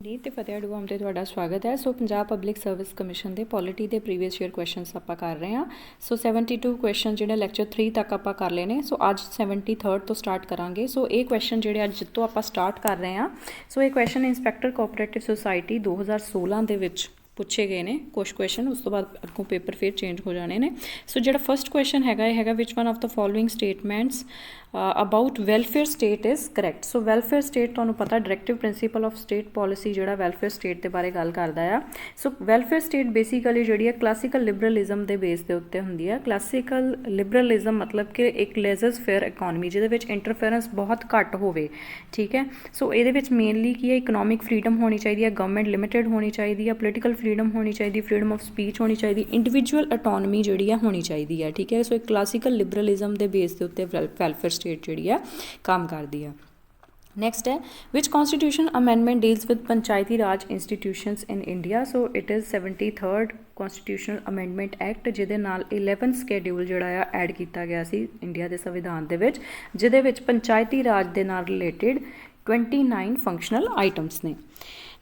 जी तो फतेह अडूआम ते तुहाडा स्वागत है। सो पंजाब पब्लिक सर्विस कमीशन के पॉलिटी के प्रीवियस ईयर क्वेश्चनस आप कर रहे हैं। सो 72 क्वेश्चन जो लैक्चर 3 तक आप कर लेने। सो अज 73rd तो स्टार्ट करांगे। सो ये क्वेश्चन जो अज तो आप स्टार्ट कर रहे हैं। सो ये क्वेश्चन इंस्पैक्टर कोऑपरेटिव सोसाइटी 2016 के पूछे गए हैं कुछ क्वेश्चन, उस तो बाद अगों पेपर फिर चेंज हो जाने ने। सो जो फर्स्ट क्वेश्चन है which one of the following statements about welfare state is correct. So welfare state तुहानूं पता डायरैक्टिव प्रिंसीपल ऑफ स्टेट पॉलिसी जो वेलफेयर स्टेट के बारे गल करता है। सो वेलफेयर स्टेट बेसिकली जी क्लासिकल लिबरलिज्म के बेस के उत्ते होंदी है। क्लासिकल लिबरलिज्म मतलब कि एक लेजर्स फेयर इकॉनमी जिहदे इंटरफेरेंस बहुत घट होवे, ठीक है। सो ये मेनली की है इकनॉमिक फ्रीडम होनी चाहिए, गवर्नमेंट लिमिटेड होनी चाहिए, पोलिटिकल फ्रीडम होनी चाहिए, फ्रीडम ऑफ स्पीच होनी चाहिए, इंडिविजुअल अटोनमी जी होनी चाहिए है, ठीक है। सो एक क्लासिकल लिबरलिज्म के बेस के उत्ते वेलफेयर स्टेट जी है काम करती है। नैक्सट है which constitution amendment deals with panchayati raj institutions in India. So it is 73rd constitutional amendment act जिहदे नाल 11th स्कैड्यूल जिहड़ा ऐड किया गया सी इंडिया के संविधान दे विच, जिहदे विच पंचायती राज दे नाल रिलेटेड 29 फंक्शनल आइटम्स ने।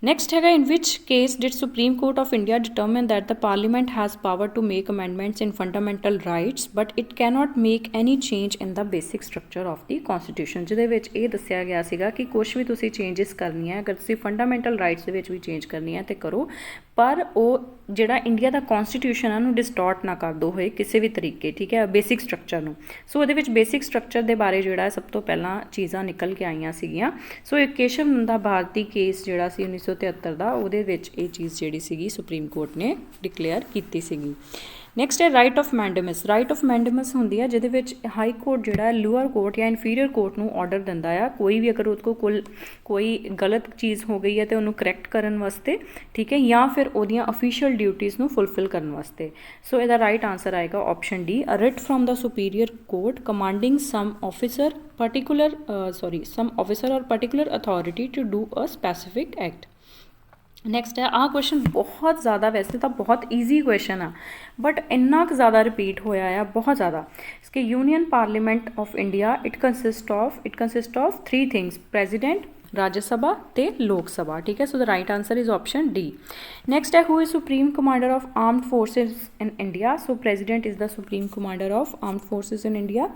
नैक्सट है in which case did supreme court of India determine that the parliament has power to make amendments in fundamental rights but it cannot make any change in the basic structure of the constitution. जिहदे ये दस्सिया गया सीगा कि कुछ भी तुसीं changes करनी है, अगर तुसीं फंडामेंटल राइट्स दे विच भी चेंज करनी है तो करो, पर वो जिहड़ा इंडिया का कॉन्स्टिट्यूशन है डिस्टॉर्ट ना कर दो होए किसी भी तरीके, ठीक है, बेसिक स्ट्रक्चर नूं। सो उहदे विच बेसिक स्ट्रक्चर के बारे जिहड़ा सब तो पहला चीज़ां निकल के आईयां सीगियां। सो एक केशव नंदा भारती केस जिहड़ा सी 1973 का, उहदे विच ये चीज़ जिहड़ी सीगी सुप्रीम कोर्ट ने डिक्लेयर कीती सीगी। नैक्सट है right of mandamus. Right of mandamus होंदी है जिहदे विच हाई कोर्ट जिहड़ा लोअर कोर्ट या इनफीरियर कोर्ट नूं ऑर्डर दिंदा है, कोई भी अगर उसको कोई गलत चीज़ हो गई है तो उन्होंने करैक्ट करने वास्ते, ठीक है, या फिर ओदियां ऑफिशियल ड्यूटीज़ नूं फुलफिल करने वास्ते। सो इसदा राइट आंसर आएगा option D, a writ from the superior court commanding some officer और particular authority to do a specific act. Next है आ क्वेश्चन बहुत ज़्यादा, वैसे तो बहुत ईजी क्वेश्चन आ बट इन्ना क ज़्यादा रिपीट होया है बहुत ज़्यादा। इसके union parliament of India it consist of 3 things, president, Rajya Sabha ते लोक सभा, ठीक है। So the right answer is option D. Next है who is supreme commander of armed forces in India. So president is the supreme commander of armed forces in India.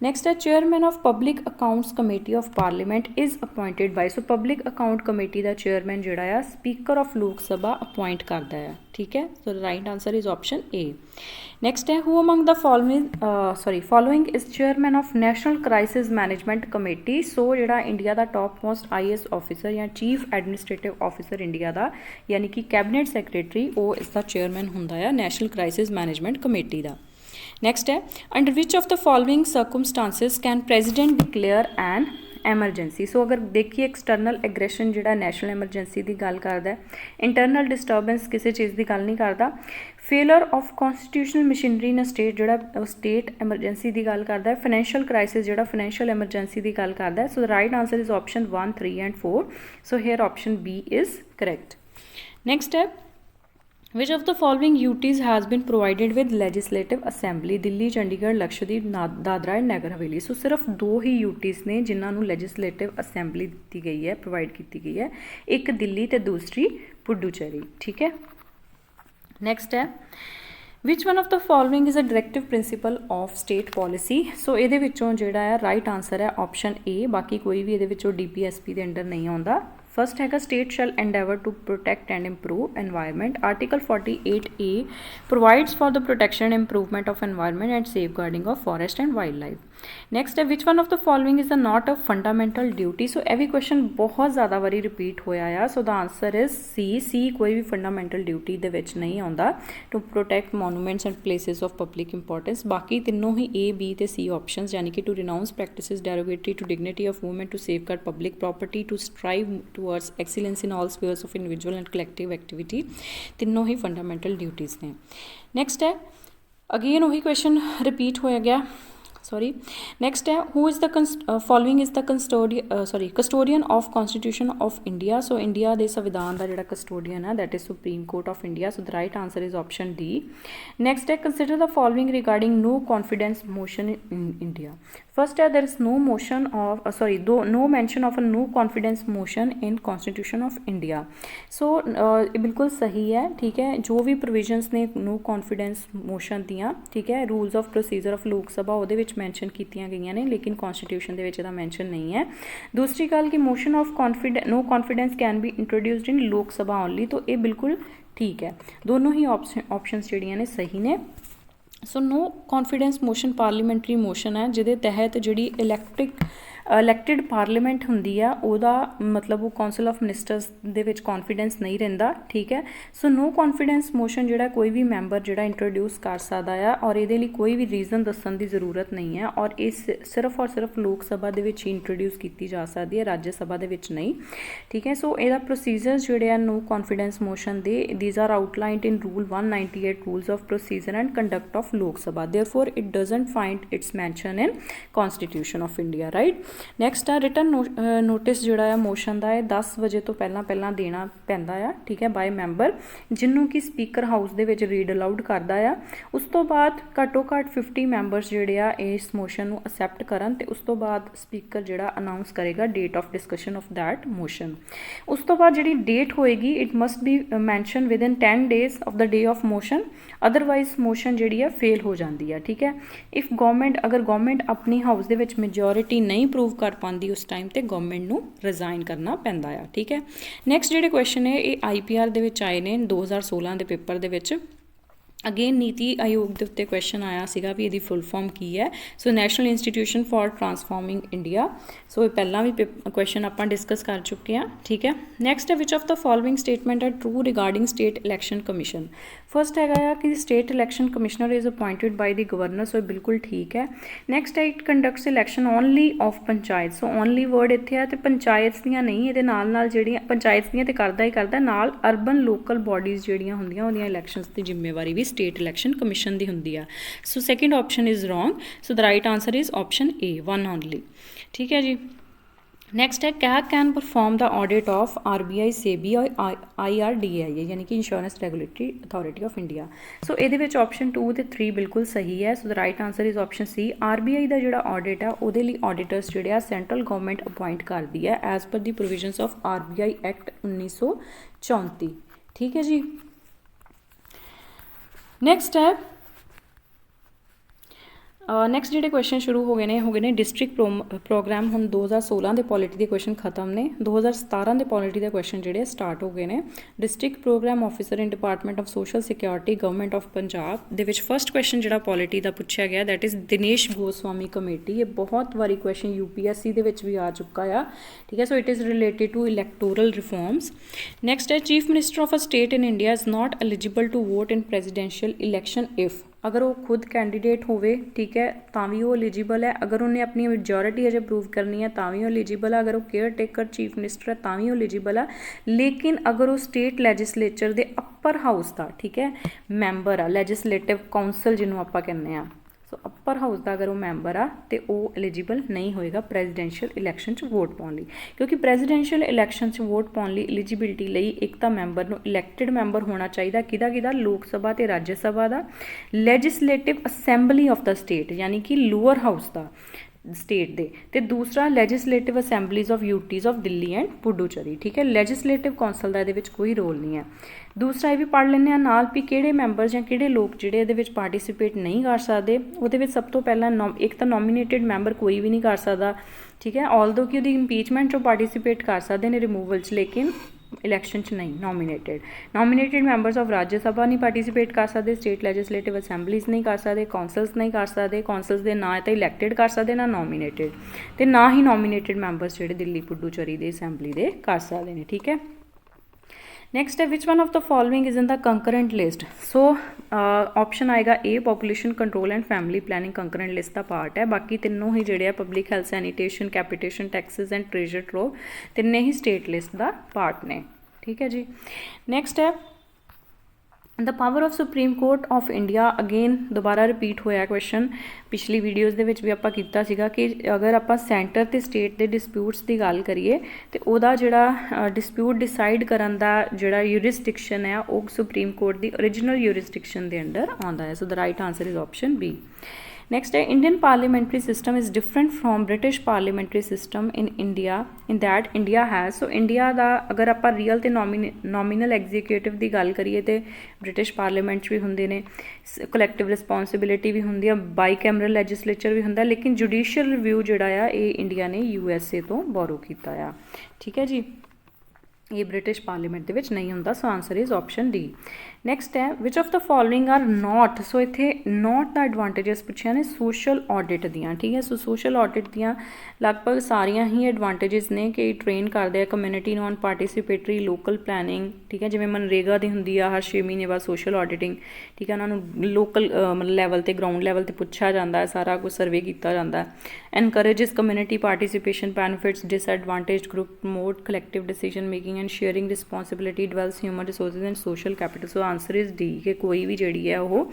Next है chairman of public accounts committee of parliament is appointed by. So public account committee का chairman जिहड़ा है speaker of Lok सभा appoint करता है, ठीक है। So the right answer is option A. Next है who among the following is chairman of national crisis management committee. So जिहड़ा इंडिया का टॉप मोस्ट IAS ऑफिसर या चीफ एडमिनिस्ट्रेटिव ऑफिसर इंडिया का यानी कि कैबिनेट सैक्रटरी, वो इसका chairman हुंदा है नैशनल क्राइसिस मैनेजमेंट कमेटी का। नैक्सट है under which of the following circumstances can president declare an emergency. So अगर देखिए एक्सटर्नल एग्रैशन जिहड़ा नैशनल एमरजेंसी की गल करदा है, इंटरनल डिस्टर्बेंस किसी चीज़ की गल नहीं करता, failure of constitutional machinery in state जिहड़ा स्टेट एमरजेंसी की गल करदा है, फाइनैशियल क्राइसिस जिहड़ा फाइनैशियल एमरजेंसी की गल करदा है। So the right answer is option 1, 3 and 4। So here option B is correct. Next है which of the following UTs has been provided with legislative assembly. Delhi, Chandigarh, Lakshadweep, Dadra and Nagar Haveli. So सिर्फ 2 ही UTs ने जिन्होंने legislative assembly दी गई है, प्रोवाइड की गई है, एक दिल्ली तो दूसरी पुडुचेरी, ठीक है। नैक्सट है which one of the following is a directive principle of state policy. So ये जिहड़ा है राइट आंसर है ऑप्शन ए, बाकी कोई भी ये DPSP के अंडर नहीं आता। फर्स्ट है state shall endeavour to protect and improve environment. Article 48A provides for the protection and improvement of environment and safeguarding of forest and wildlife. Next है which one of the following is the not a fundamental duty. So यह भी question बहुत ज़्यादा बारी repeat होया है। So the answer is C कोई भी फंडामेंटल ड्यूटी दे विच नहीं आता to protect monuments and Plessis of public importance. बाकी तीनों ही A, B ते C ऑप्शन यानी कि to renounce practices derogatory to dignity of women, to safeguard public property, to strive towards excellence in all spheres of individual and collective activity, तीनों ही fundamental duties ने। Next है again वही question repeat होया गया, sorry. Next है who is the following is the custodian of constitution of India. So India के संविधान का जिहड़ा कस्टोडियन है that is supreme court of India. So the right answer is option D. Next है consider the following regarding no confidence motion in India. First है there is no motion of no mention of a no confidence motion in constitution of India. So बिल्कुल सही है, ठीक है। जो भी provisions ने नो कॉन्फिडेंस मोशन दियाँ, ठीक है, rules of procedure of Lok सभा वो मैंशन कीतियां गई ने, लेकिन कॉन्स्टिट्यूशन के मैंशन नहीं है। दूसरी गल कि motion of no confidence can be introduced in Lok Sabha only, तो ये बिल्कुल ठीक है। दोनों ही ऑप्शनस जिहड़ियां ने सही ने। So no confidence motion parliamentary motion है जिहदे तहत जिहड़ी इलैक्टिड पार्लीमेंट हुंदी आ उहदा मतलब वो कौंसल ऑफ मिनिस्टर्स दे विच कॉन्फिडेंस नहीं रहिंदा, ठीक है। सो नो कॉन्फिडेंस मोशन जिहड़ा कोई भी मैंबर जिहड़ा इंट्रोड्यूस कर सकदा आ और इहदे लई कोई भी रीजन दस्सण दी जरूरत नहीं है और इस सिर्फ और सिर्फ लोक सभा दे विच ही इंट्रोड्यूस कीती जा सकदी है, राज्य सभा दे विच नहीं, ठीक है। सो इहदा प्रोसीजर्स जिहड़े आ नो कॉन्फिडेंस मोशन दे these are outlined in rule 198 rules of procedure and conduct of Lok Sabha, therefore it doesn't find its mention in constitution of India, right. Next आ रिटन नोटिस जोड़ा है मोशन का 10 बजे तो पहला देना पैंदा आ, ठीक है, बाय मैंबर जिन्हों कि स्पीकर हाउस दे विच रीड अलाउड करता है। उस तो बाद घट्टो घट्ट 50 मैंबरस जोड़े आ इस मोशन को असैप्ट करन ते उस तो बाद स्पीकर जोड़ा अनाउंस करेगा date of discussion of that motion. उस तो बाद जी डेट होएगी it must be mention within 10 days of the day of motion, otherwise motion जी है फेल हो जाती है, ठीक है। इफ गवर्नमेंट अगर गवर्नमेंट अपनी हाउस दे विच मेजोरिटी नहीं प्रूव कर पाती उस टाइम ते गवर्नमेंट नूं रिजाइन करना पैंदा आ, ठीक है। नैक्सट जिहड़े क्वेश्चन है ये IPR दे विच आए ने 2016 के पेपर दे विच। अगेन नीति आयोग के उत्ते क्वेश्चन आया सीगा भी इहदी फुल फॉर्म की है। So national institution for transforming India. So ये पहला भी क्वेश्चन आप डिस्कस कर चुके हैं, ठीक है। नैक्सट है which of the following statement are true regarding state election commission. First है कि state election commissioner is appointed by the governor, so बिल्कुल ठीक है। नैक्सट है it conducts election only of panchayat, so only word इत्थे है तो पंचायत दियां नहीं, ये नाल जिहड़ियां पंचायत दियां ते करदा ही करदा, नाल अर्बन लोकल बॉडीज़ जिहड़ियां हुंदियां उहदियां इलैक्शनस की जिम्मेवारी भी स्टेट इलैक्शन कमिशन की हुंदी आ। So second option is wrong, so the right answer is option A, 1 only, ठीक है जी। नैक्सट है CAG can perform the audit of RBI, SEBI और IRDAI यानी कि insurance regulatory authority of India. So ये ऑप्शन 2 ते 3 बिल्कुल सही है। So the right answer is option C। RBI का जोड़ा ऑडिट है वो ऑडिटर्स जोड़े सेंट्रल गवर्नमेंट अपॉइंट करती है as per the provisions of RBI act 1934, ठीक है जी। नैक्सट है नैक्सट जिहड़े क्वेश्चन शुरू हो गए ने डिस्ट्रिक्ट प्रोग्राम हुण 2016 के पॉलिटी के क्वेश्चन खत्म ने, 2017 के पॉलिटी के क्वेश्चन जिहड़े स्टार्ट हो गए ने। District programme officer in department of social security government of Punjab दे विच फर्स्ट क्वेश्चन जिहड़ा पॉलिटी का पूछा गया that is Dinesh Goswami committee. ये बहुत बारी क्वेश्चन UPSC दे विच भी आ चुका है, ठीक है। So it is related to electoral reforms. Next है chief minister of a state in India is not eligible to vote in presidential election if, अगर वो खुद कैंडीडेट होवे, ठीक है, तो भी वो एलिजिबल है। अगर उन्हें अपनी मेजोरिटी अजे प्रूव करनी है तो भी वो एलिजिबल है। अगर वो केयर टेकर चीफ मिनिस्टर है तो भी वो एलिजिबल है। लेकिन अगर वो स्टेट लैजिसलेचर के अपर हाउस का, ठीक है, मैंबर आ, लैजिसलेटिव काउंसल जिन्होंने आप कहने आ, सो अपर हाउस का अगर वो मैंबर आ तो वो एलिजिबल नहीं होएगा प्रेजिडेंशियल इलैक्शन वोट पाने लई, क्योंकि प्रेजिडेंशियल इलैक्शन वोट पाने लई एलिजिबिलिटी लई एक तो मैंबर नूं इलैक्टिड मैंबर होना चाहिए किहदा लोक सभा ते राज्य सभा का, legislative assembly of the state यानी कि लोअर हाउस का स्टेट दे, ते दूसरा legislative assemblies of UTs of Delhi and Puducherry, ठीक है। लैजिसलेटिव कौंसल का ये कोई रोल नहीं है। दूसरा ये भी पढ़ लें नाल भी किहड़े मैंबर्स या किहड़े लोग जिहड़े इहदे विच पार्टिसिपेट नहीं कर सकते। उहदे विच सब तो पहला एक तो नॉमीनेटेड मैंबर कोई भी नहीं कर सकता, ठीक है, ऑलदो कि उहदी इंपीचमेंट चो पार्टिसिपेट कर सकते हैं रिमूवल च, लेकिन इलैक्शन च नहीं। नॉमीनेटेड मैंबर्स ऑफ राज्य सभा नहीं पार्टिसिपेट कर सकते, स्टेट लैजिसलेटिव असैंबलीज नहीं कर सकते, कौंसल्स नहीं कर सकते, कौंसल्स के ना तो इलैक्टिड कर सकते ना नॉमीनेटेड, तो ना ही नॉमीनेटेड मैंबर्स जोड़े दिल्ली पुडुचेरी के असैंबली के कर सकते हैं, ठीक है। नैक्सट है which one of the following is in the concurrent list. So option आएगा A population control and family planning concurrent list का पार्ट है। बाकी तीनों ही जोड़े public health sanitation capitation taxes and treasure trove तिन्ने ही स्टेट लिस्ट का पार्ट ने, ठीक है जी। नैक्सट है the power of supreme court of India. Again दोबारा रिपीट होया क्वेश्चन पिछली वीडियोज़ दे विच भी आपां कीता सीगा कि अगर आपां सेंटर ते स्टेट के डिस्प्यूट्स की गल करिए तो उहदा जिहड़ा डिस्प्यूट डिसाइड करन दा जिहड़ा यूरिसडिक्शन है वो सुप्रीम कोर्ट की ओरिजिनल यूरिसडिक्शन के अंडर आउंदा है। So the right answer is option B। Next ਹੈ Indian parliamentary system is different from British parliamentary system in India in that India has. So India ਦਾ ਅਗਰ ਆਪਾਂ ਰੀਅਲ ਅਤੇ nominal executive ਦੀ ਗੱਲ ਕਰੀਏ ਤਾਂ ਬ੍ਰਿਟਿਸ਼ ਪਾਰਲੀਮੈਂਟ 'ਚ ਵੀ ਹੁੰਦੇ ਨੇ, ਕਲੈਕਟਿਵ ਰਿਸਪੋਂਸੀਬਿਲਿਟੀ ਵੀ ਹੁੰਦੀ ਆ, ਬਾਈ ਕੈਮਰਲ ਲੈਜਿਸਲੇਚਰ ਵੀ ਹੁੰਦਾ, ਲੇਕਿਨ ਜੁਡੀਸ਼ੀਅਲ ਰਿਵਿਊ ਜਿਹੜਾ ਆ ਇਹ ਇੰਡੀਆ ਨੇ USA ਤੋਂ ਬੋਰੋ ਕੀਤਾ ਆ। ਠੀਕ ਹੈ ਜੀ, ਇਹ ਬ੍ਰਿਟਿਸ਼ ਪਾਰਲੀਮੈਂਟ ਦੇ ਵਿੱਚ ਨਹੀਂ ਹੁੰਦਾ। So answer is option D. Next ਹੈ which of the following are not. So ਇੱਥੇ ਨੋਟ ਦਾ ਐਡਵਾਂਟੇਜਸ ਪੁੱਛਿਆ ਨੇ ਸੋਸ਼ਲ ਆਡਿਟ ਦੀਆਂ। ਠੀਕ ਹੈ, ਸੋ ਸੋਸ਼ਲ ਆਡਿਟ ਦੀਆਂ ਲਗਭਗ ਸਾਰੀਆਂ ਹੀ ਐਡਵਾਂਟੇਜਸ ਨੇ ਕਿ ਟ੍ਰੇਨ ਕਰਦੇ ਆ ਕਮਿਊਨਿਟੀ ਨੂੰ ਔਨ ਪਾਰਟੀਸੀਪੇਟਰੀ ਲੋਕਲ ਪਲੈਨਿੰਗ। ਠੀਕ ਹੈ, ਜਿਵੇਂ ਮਨਰੇਗਾ ਦੀ ਹੁੰਦੀ ਆ ਹਰ 6 ਮਹੀਨੇ ਬਾਅਦ ਸੋਸ਼ਲ ਆਡਿਟਿੰਗ। ਠੀਕ ਹੈ, ਉਹਨਾਂ ਨੂੰ ਲੋਕਲ ਮਤਲਬ ਲੈਵਲ 'ਤੇ ਗਰਾਊਂਡ ਲੈਵਲ 'ਤੇ ਪੁੱਛਿਆ ਜਾਂਦਾ ਹੈ, ਸਾਰਾ ਕੁਝ ਸਰਵੇ ਕੀਤਾ ਜਾਂਦਾ ਹੈ। Encourages community participation, benefits disadvantage group, promote collective decision making and sharing responsibility, develops human resources and social capital. So answer is D ਕਿ ਕੋਈ ਵੀ ਜਿਹੜੀ ਹੈ ਉਹ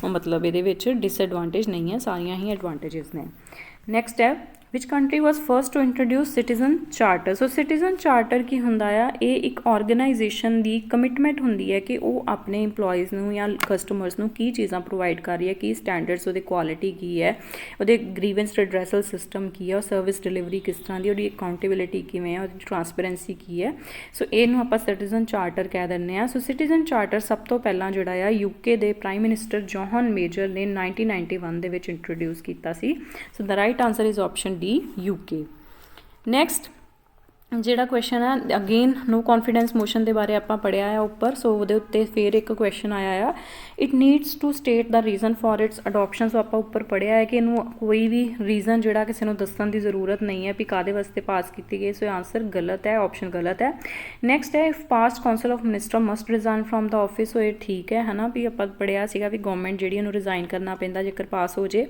ਮਤਲਬ ਇਹਦੇ ਵਿੱਚ ਡਿਸਐਡਵਾਂਟੇਜ ਨਹੀਂ ਹੈ, ਸਾਰੀਆਂ ਹੀ ਐਡਵਾਂਟੇਜਸ ਨੇ। ਨੈਕਸਟ ਹੈ which country was first to introduce citizen charter. So citizen charter ਕੀ ਹੁੰਦਾ ਆ, ਇਹ ਇੱਕ ਆਰਗੇਨਾਈਜੇਸ਼ਨ ਦੀ ਕਮਿਟਮੈਂਟ ਹੁੰਦੀ ਹੈ ਕਿ ਉਹ ਆਪਣੇ ਇੰਪਲੋਈਜ਼ ਨੂੰ ਜਾਂ ਕਸਟਮਰਸ ਨੂੰ ਕੀ ਚੀਜ਼ਾਂ ਪ੍ਰੋਵਾਈਡ ਕਰ ਰਹੀ ਹੈ, ਕੀ ਸਟੈਂਡਰਡਸ, ਉਹਦੇ ਕੁਆਲਿਟੀ ਕੀ ਹੈ, ਉਹਦੇ ਗ੍ਰੀਵੈਂਸ ਰਿਡਰੈਸਲ ਸਿਸਟਮ ਕੀ ਹੈ, ਉਹ ਸਰਵਿਸ ਡਿਲੀਵਰੀ ਕਿਸ ਤਰ੍ਹਾਂ ਦੀ, ਉਹਦੀ ਅਕਾਊਂਟੇਬਿਲਿਟੀ ਕਿਵੇਂ ਹੈ, ਉਹਦੀ ਟਰਾਂਸਪੇਰੈਂਸੀ ਕੀ ਹੈ। ਸੋ ਇਹਨੂੰ ਆਪਾਂ ਸਿਟੀਜ਼ਨ ਚਾਰਟਰ ਕਹਿ ਦਿੰਦੇ ਹਾਂ। ਸੋ ਸਿਟੀਜ਼ਨ ਚਾਰਟਰ ਸਭ ਤੋਂ ਪਹਿਲਾਂ ਜਿਹੜਾ ਆ UK ਦੇ ਪ੍ਰਾਈਮ ਮਿਨਿਸਟਰ ਜੌਹਨ ਮੇਜਰ ਨੇ 1991 ਦੇ ਵਿੱਚ ਇੰਟਰੋਡਿਊਸ ਕੀਤਾ ਸੀ। So the right answer is option D UK। Next ਜਿਹੜਾ ਕੁਐਸਚਨ ਹੈ ਅਗੇਨ ਨੋ ਕੌਨਫੀਡੈਂਸ ਮੋਸ਼ਨ ਦੇ ਬਾਰੇ ਆਪਾਂ ਪੜ੍ਹਿਆ ਆ ਉੱਪਰ। ਸੋ ਉਹਦੇ ਉੱਤੇ ਫਿਰ ਇੱਕ ਕੁਐਸਚਨ ਆਇਆ ਆ, it needs to state the reason for its adoption. So ਆਪਾਂ ਉੱਪਰ ਪੜ੍ਹਿਆ ਹੈ ਕਿ ਇਹਨੂੰ ਕੋਈ ਵੀ ਰੀਜ਼ਨ ਜਿਹੜਾ ਕਿਸੇ ਨੂੰ ਦੱਸਣ ਦੀ ਜ਼ਰੂਰਤ ਨਹੀਂ ਹੈ ਵੀ ਕਾਹਦੇ ਵਾਸਤੇ ਪਾਸ ਕੀਤੀ ਗਈ। ਸੋ ਆਂਸਰ ਗਲਤ ਹੈ, ਆਪਸ਼ਨ ਗਲਤ ਹੈ। ਨੈਕਸਟ ਹੈ if past council of minister must resign from the office. So ਇਹ ਠੀਕ ਹੈ ਨਾ, ਵੀ ਆਪਾਂ ਪੜ੍ਹਿਆ ਸੀਗਾ ਵੀ ਗਵਰਨਮੈਂਟ ਜਿਹੜੀ ਉਹਨੂੰ ਰਿਜ਼ਾਈਨ ਕਰਨਾ ਪੈਂਦਾ ਜੇਕਰ ਪਾਸ ਹੋ ਜੇ।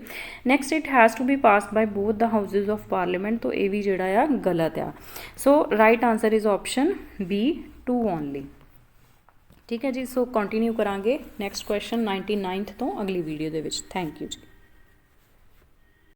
Next it has to be passed by both the houses of parliament. ਤੋਂ ਇਹ ਵੀ ਜਿਹੜਾ ਆ ਗਲਤ ਆ। So right answer is option B 2 only. ਠੀਕ ਹੈ ਜੀ, ਸੋ ਕੰਟੀਨਿਊ ਕਰਾਂਗੇ ਨੈਕਸਟ ਕੁਐਸਚਨ 99th ਤੋਂ ਅਗਲੀ ਵੀਡੀਓ ਦੇ ਵਿੱਚ। ਥੈਂਕ ਯੂ ਜੀ।